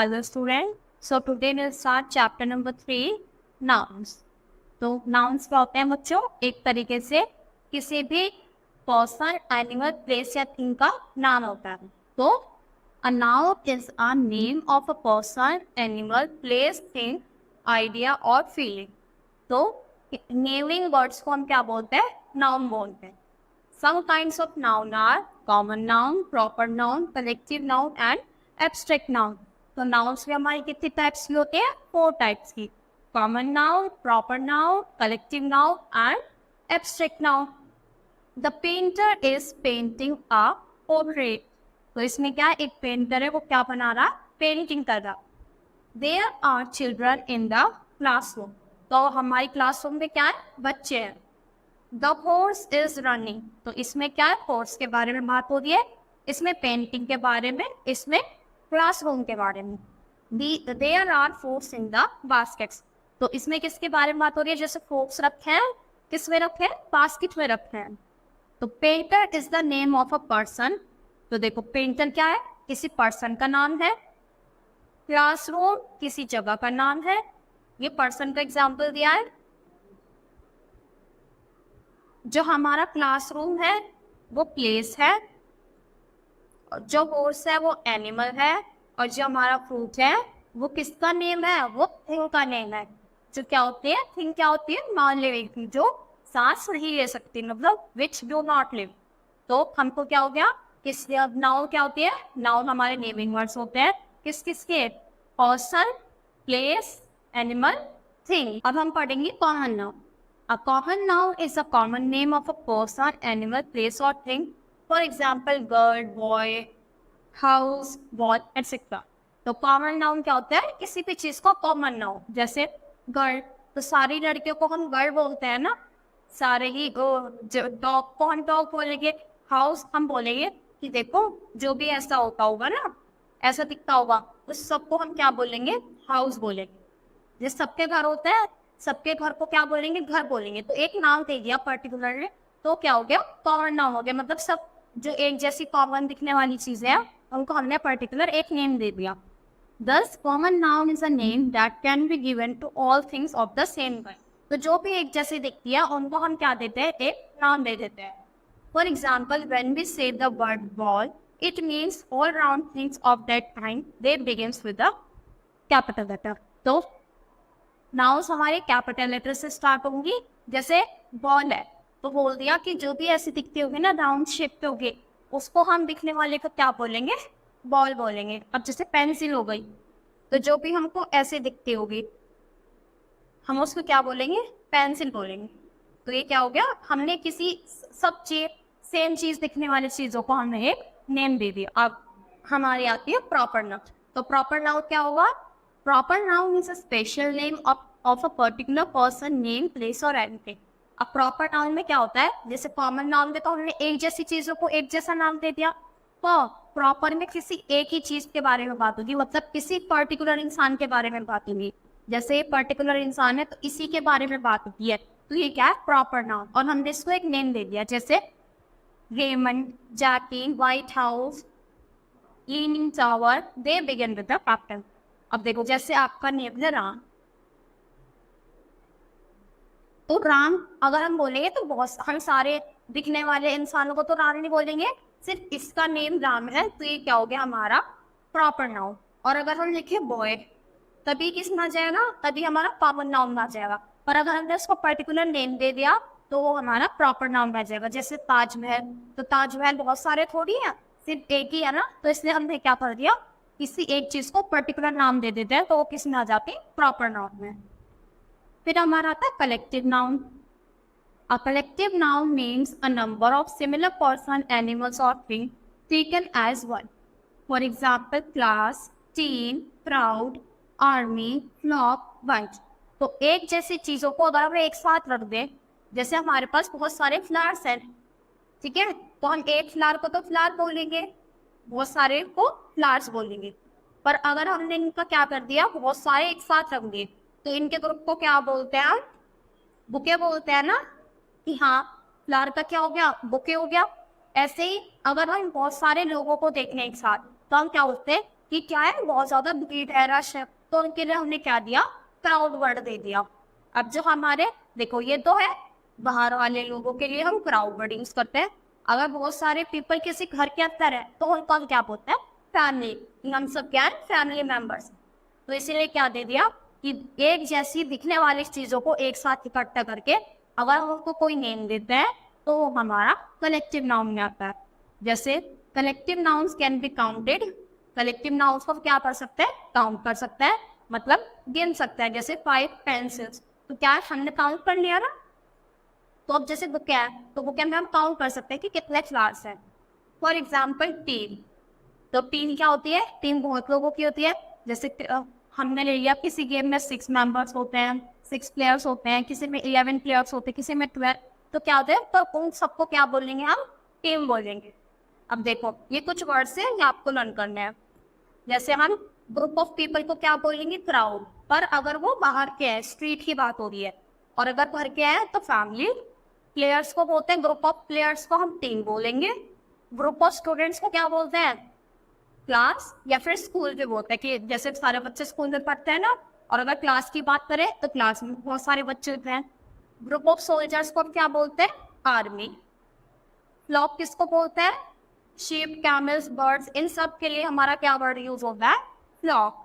Hello student. So today we'll start chapter number 3 nouns. तो nouns क्या होते हैं बच्चों? एक तरीके से किसी भी पर्सन, एनिमल, प्लेस या थिंग का नाम होता है. तो a noun is a name of a person, animal, place, thing, idea और feeling. तो नेमिंग वर्ड्स को हम क्या बोलते हैं? नाउन बोलते हैं. Some kinds of noun are common noun, proper noun, collective noun and abstract noun. तो nouns में हमारी कितनी टाइप्स की होती है? 4 टाइप्स की. Common noun, proper noun, collective noun and abstract noun. The painter is painting a portrait. तो इसमें क्या है? एक पेंटर है, वो क्या बना रहा? पेंटिंग कर रहा. There are children in the classroom. तो हमारी क्लासरूम में क्या है? बच्चे हैं. The horse is running. तो इसमें क्या है? हॉर्स के बारे में बात हो रही है, इसमें पेंटिंग के बारे में, इसमें क्लासरूम के बारे में. There are fruits in the baskets. तो इसमें किसके बारे में बात हो रही है? जैसे फ्रूट्स रखे हैं, किस में रखे हैं? बास्केट में रखे हैं. तो painter is the name of a person. तो देखो पेंटर क्या है? किसी पर्सन का नाम है. क्लासरूम किसी जगह का नाम है. ये पर्सन का एग्जाम्पल दिया है. जो हमारा क्लासरूम है वो प्लेस है, जो हॉर्स है वो एनिमल है, और जो हमारा फ्रूट है वो किसका नेम है? वो थिंग का नेम है. जो क्या होती है? थिंग क्या होती है? नॉन लिविंग, जो सांस नहीं ले सकती, मतलब विच डू नॉट लिव. तो हमको क्या हो गया? किस नाउन क्या होती है? नाउन हमारे नेमिंग वर्ड्स होते हैं. किस किसके? Person, place, animal, thing. अब हम पढ़ेंगे common noun. A common noun is a common name of a person, animal, place or thing. For example, girl, boy, house, ball, etc. तो common noun क्या होता है? किसी भी चीज को common noun. जैसे girl, तो सारी लड़कियों को हम girl बोलते हैं ना, सारे ही. डॉग को हम डॉग बोलेंगे. हाउस हम बोलेंगे कि देखो जो भी ऐसा होता होगा ना, ऐसा दिखता होगा, उस सबको हम क्या बोलेंगे? हाउस बोलेंगे. जिस सबके घर होते हैं, सबके घर को क्या बोलेंगे? घर बोलेंगे. तो एक नाम दे दिया पर्टिकुलरली, तो क्या हो गया? कॉमन नाउन हो गया. मतलब सब जो एक जैसी कॉमन दिखने वाली चीजें हैं उनको हमने पर्टिकुलर एक नेम दे दिया. Thus, common noun is a name that can be given to all things of the same kind. तो जो भी एक जैसी दिखती है उनको हम क्या देते हैं? एक नाम दे देते हैं. For example, when we say the word ball, it means all round things of that kind. They begins with a capital letter. तो नाउन्स हमारे कैपिटल लेटर से स्टार्ट होंगी. जैसे बॉल है तो बोल दिया कि जो भी ऐसी दिखती होगी ना, राउंड शेप पे होगी, उसको हम दिखने वाले को क्या बोलेंगे? बॉल बोलेंगे. अब जैसे पेंसिल हो गई, तो जो भी हमको ऐसे दिखती होगी हम उसको क्या बोलेंगे? पेंसिल बोलेंगे. तो ये क्या हो गया? हमने किसी सब चीज सेम चीज दिखने वाली चीजों को हमने एक नेम दे दिया. अब हमारी आती है प्रॉपर नाउन. तो प्रॉपर नाउन क्या होगा? Proper noun is a special name of a particular person, name, place or anything. अब proper noun में क्या होता है? जैसे common noun में तो हमने एक जैसी चीजों को एक जैसा नाम दे दिया. तो proper में किसी एक ही चीज के बारे में बात होगी, मतलब किसी पर्टिकुलर इंसान के बारे में बात होगी. जैसे पर्टिकुलर इंसान है तो इसी के बारे में बात होती है. तो ये क्या है? Proper noun. और हमने इसको एक नेम दे दिया. जैसे Raymond, Jackie, white house, leaning tower, they begin with the capital. अब देखो जैसे आपका नेम है राम, तो राम अगर हम बोलेंगे तो बहुत हम सारे दिखने वाले इंसानों को तो राम नहीं बोलेंगे, सिर्फ इसका नेम राम है. तो ये क्या हो गया? हमारा प्रॉपर नाउन. और अगर हम लिखे बॉय, तभी किस में आ जाएगा? तभी हमारा कॉमन नाउन में आ जाएगा. पर अगर हमने उसको पर्टिकुलर नेम दे दिया तो वो हमारा प्रॉपर नाउन में आ जाएगा. जैसे ताजमहल, तो ताजमहल बहुत सारे थोड़ी है, सिर्फ एक ही है ना. तो इसलिए हमने क्या कर दिया? किसी एक चीज को पर्टिकुलर नाम दे देते हैं, तो वो किस में आ जाती है? प्रॉपर नाउन में. फिर हमारा आता है collective noun. A collective noun means a number of similar person, animals और thing taken as one. For example, class, team, crowd, army, flock, bunch. तो एक जैसी चीजों को अगर हम एक साथ रख दें, जैसे हमारे पास बहुत सारे फ्लावर्स हैं, ठीक है, तो हम एक फ्लावर को तो फ्लावर बोलेंगे, बहुत सारे को फ्लावर्स बोलेंगे. पर अगर हमने इनका क्या कर दिया? बहुत सारे एक साथ रख दिए, तो इनके ग्रुप को क्या बोलते हैं? बुके बोलते हैं ना. कि हाँ, फ्लावर का क्या हो गया? बुके हो गया. ऐसे ही अगर हम बहुत सारे लोगों को देखें एक साथ, तो हम क्या बोलते हैं? कि क्या है, बहुत ज्यादा भीड़ है, रश है, तो उनके लिए हमने क्या दिया, क्राउड वर्ड दे दिया। अब जो हमारे, देखो ये तो है बाहर वाले लोगों के लिए हम क्राउड वर्ड यूज करते हैं। अगर बहुत सारे पीपल किसी घर के अंदर है तो उनको हम क्या बोलते हैं, फैमिली। हम सब क्या है, फैमिली मेंबर्स। तो इसीलिए क्या दे दिया कि एक जैसी दिखने वाली चीजों को एक साथ इकट्ठा करके अगर हम उनको कोई नेम देते हैं तो वो हमारा कलेक्टिव नाउन में आता है। जैसे collective nouns can be counted, collective nouns को क्या कर सकते हैं, काउंट कर सकते हैं, मतलब गिन सकते हैं। जैसे 5 पेंसिल्स, तो क्या हमने काउंट कर लिया ना। तो अब जैसे बुक है, तो बुक में हम काउंट कर सकते हैं कि कितने फ्लावर्स हैं। फॉर एग्जाम्पल टीम, तो टीम क्या होती है, टीम बहुत लोगों की होती है। जैसे हमने ले लिया किसी गेम में 6 मेंबर्स होते हैं, 6 प्लेयर्स होते हैं, किसी में 11 प्लेयर्स होते हैं, किसी में 12। तो क्या होता है, तो उन सबको क्या बोलेंगे हम, टीम बोलेंगे। अब देखो ये कुछ वर्ड्स हैं, ये आपको लर्न करने हैं। जैसे हम ग्रुप ऑफ पीपल को क्या बोलेंगे, क्राउड, पर अगर वो बाहर के है, स्ट्रीट की बात हो रही है। और अगर घर के है तो फैमिली। प्लेयर्स को बोलते हैं, ग्रुप ऑफ प्लेयर्स को हम टीम बोलेंगे। ग्रुप ऑफ स्टूडेंट्स को क्या बोलते हैं, क्लास, या फिर स्कूल भी बोलते हैं कि जैसे सारे बच्चे स्कूल में पढ़ते हैं ना। और अगर क्लास की बात करें तो क्लास में बहुत सारे बच्चे होते हैं। ग्रुप ऑफ सोल्जर्स को क्या बोलते हैं, आर्मी। फ्लॉक किसको बोलते हैं, शीप, कैमल्स, बर्ड्स, इन सब के लिए हमारा क्या वर्ड यूज होता है, फ्लॉक।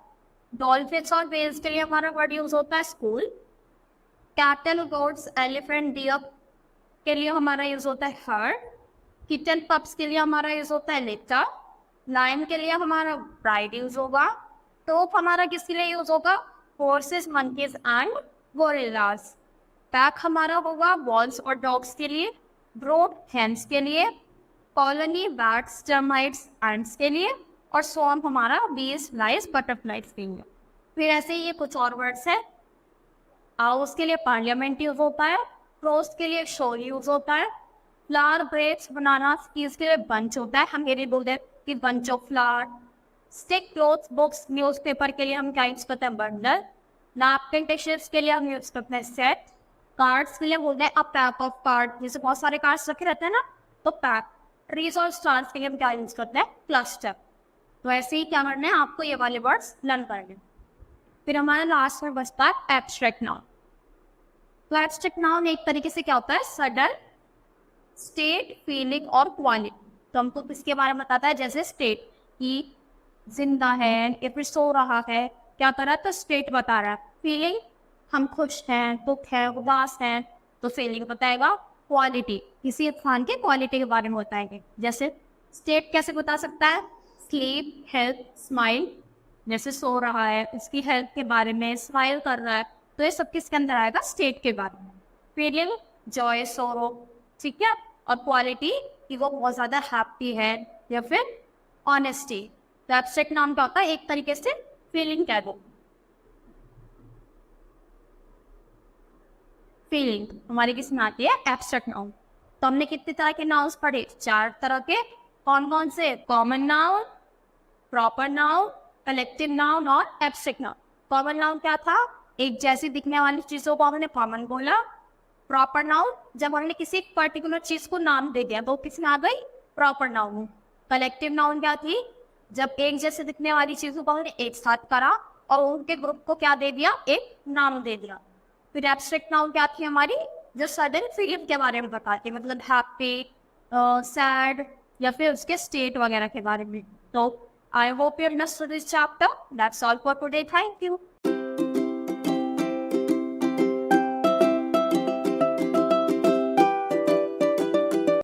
डॉल्फिन्स और व्हेल्स के लिए हमारा वर्ड यूज होता है, school. Cattle, goats, elephant, deer के लिए हमारा यूज होता है, हर्ड। किटन, पप्स के लिए हमारा यूज होता है, लिटर। लायन के लिए हमारा ब्राइड यूज होगा। टोप हमारा किसके लिए यूज होगा, horses, monkeys and gorillas. Pack हमारा होगा वॉल्स और डॉग्स के लिए। ब्रोड, हेन्स के लिए। कॉलोनी, बैट्स, टर्माइट्स, एंड्स के लिए। और स्वॉर्म हमारा बीज, लाइस, बटरफ्लाइज के लिए। फिर ऐसे ही ये कुछ और वर्ड्स हैं। हाउस के लिए पार्लियामेंट यूज होता है। रोस्ट के लिए शोर यूज होता है। फ्लावर, ग्रेप्स, बनानास, कीज के लिए बंच होता है, हम ये भी बोलते हैं कि bunch of flower. Stick, clothes, books, newspaper के लिए हम क्या यूज करते हैं, बंडल। नैपकिन, टिश्यूज के लिए हम यूज करते हैं, सेट। कार्ड्स के लिए बोलते हैं अ पैक ऑफ कार्ड, जैसे बहुत सारे कार्ड्स रखे रहते हैं ना, तो पैक। ट्रीज और स्टार्स के लिए हम क्या यूज करते हैं, क्लस्टर। तो ऐसे ही क्या करना है, आपको ये वाले वर्ड्स लर्न करने। फिर हमारा लास्ट में बचता है एब्स्ट्रैक्ट नाउन। तो एब्स्ट्रैक्ट नाउन एक तरीके से क्या होता है, सडन, स्टेट, फीलिंग और क्वालिटी। तो हमको किसके बारे में बताता है, जैसे स्टेट कि जिंदा है या फिर सो रहा है, क्या कर रहा है, तो स्टेट बता रहा है। फीलिंग, हम खुश हैं, दुख है, उदास हैं, तो फीलिंग बताएगा। क्वालिटी, किसी स्थान की क्वालिटी के बारे में बताएंगे। जैसे स्टेट कैसे बता सकता है, स्लीप, हेल्थ, स्माइल, जैसे सो रहा है उसकी हेल्थ के बारे में, स्माइल कर रहा है, तो ये सब किसके अंदर आएगा, स्टेट के बारे में। फीलिंग, जॉय, सोरो, ठीक है। और क्वालिटी कि वो बहुत ज़्यादा हैप्पी है, या फिर ऑनेस्टी। तो एब्स्ट्रैक्ट नाउन क्या होता है, एक तरीके से फीलिंग कह दो। फीलिंग हमारी किस में आती है, एब्स्ट्रैक्ट नाउन। तो हमने कितने तरह के नाउन्स पढ़े, 4 तरह के। कौन कौन से, common noun, proper noun, collective noun और एब्स्ट्रैक्ट नाउन। कॉमन नाउन क्या था, एक जैसी दिखने वाली चीजों को हमने कॉमन बोला। प्रॉपर नाउन, जब हमने किसी पर्टिकुलर चीज को नाम दे दिया तो किसमें आ गई, प्रॉपर नाउन। कलेक्टिव नाउन क्या थी, जब एक जैसे दिखने वाली चीजों को हमने एक साथ करा और उनके ग्रुप को क्या दे दिया, एक नाम दे दिया। फिर एब्स्ट्रैक्ट नाउन क्या थी हमारी, जो सडन फीलिंग के बारे में बताती, मतलब हैप्पी, सैड, या फिर उसके स्टेट वगैरह के बारे में। तो I hope you understood this chapter. That's all for today, thank you.